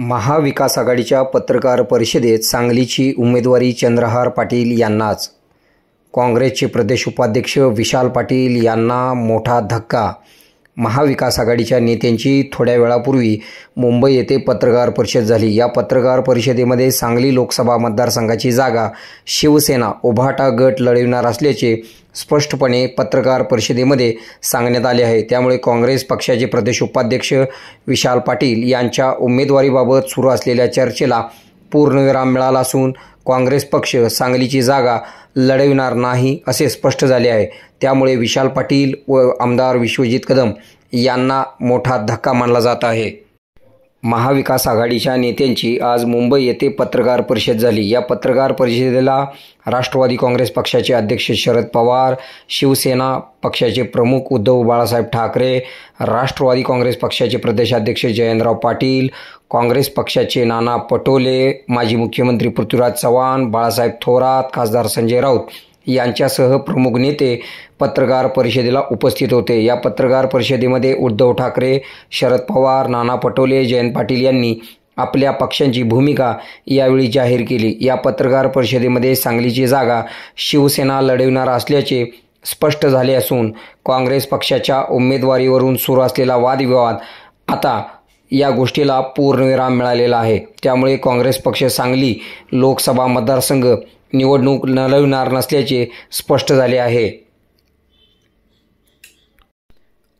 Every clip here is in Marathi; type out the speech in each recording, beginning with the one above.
महाविकास आघाडीच्या पत्रकार परिषदेत सांगलीची उमेदवारी चंद्रहार पाटील यांनाच. काँग्रेसचे प्रदेश उपाध्यक्ष विशाल पाटील यांना मोठा धक्का. महाविकास आघाडीच्या नेत्यांची थोड्या वेळापूर्वी मुंबई येथे पत्रकार परिषद झाली. या पत्रकार परिषदेमध्ये सांगली लोकसभा मतदारसंघाची जागा शिवसेना उभाटा गट लढविणार असल्याचे स्पष्टपणे पत्रकार परिषदेमध्ये सांगण्यात आले आहे. त्यामुळे काँग्रेस पक्षाचे प्रदेश उपाध्यक्ष विशाल पाटील यांच्या उमेदवारीबाबत सुरू असलेल्या चर्चेला पूर्णविराम मिळाला असून काँग्रेस पक्ष सांगलीची जागा लढविणार नाही असे स्पष्ट झाले आहे. त्यामुळे विशाल पाटील व आमदार विश्वजित कदम यांना मोठा धक्का मानला जात आहे. महाविकास आघाडीच्या नेत्यांची आज मुंबई येथे पत्रकार परिषद झाली. या पत्रकार परिषदेला राष्ट्रवादी काँग्रेस पक्षाचे अध्यक्ष शरद पवार, शिवसेना पक्षाचे प्रमुख उद्धव बाळासाहेब ठाकरे, राष्ट्रवादी काँग्रेस पक्षाचे प्रदेशाध्यक्ष जयंतराव पाटील, काँग्रेस पक्षाचे नाना पटोले, माजी मुख्यमंत्री पृथ्वीराज चव्हाण, बाळासाहेब थोरात, खासदार संजय राऊत यांच्यासह प्रमुख नेते पत्रकार परिषदेला उपस्थित होते. या पत्रकार परिषदेमध्ये उद्धव ठाकरे, शरद पवार, नाना पटोले, जयंत पाटील यांनी आपल्या पक्षांची भूमिका यावेळी जाहीर केली. या पत्रकार परिषदेमध्ये सांगलीची जागा शिवसेना लढविणार असल्याचे स्पष्ट झाले असून काँग्रेस पक्षाच्या उमेदवारीवरून सुरू असलेला वादविवाद आता या गोष्टीला पूर्णविराम मिळालेला आहे. त्यामुळे काँग्रेस पक्ष सांगली लोकसभा मतदारसंघ निवडणूक लढविणार नसल्याचे स्पष्ट झाले आहे.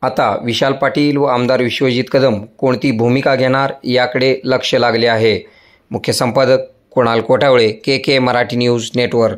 आता विशाल पाटील व आमदार विश्वजित कदम कोणती भूमिका घेणार याकडे लक्ष लागले आहे. मुख्य संपादक Kunal Kothawale, KK Marathi news network.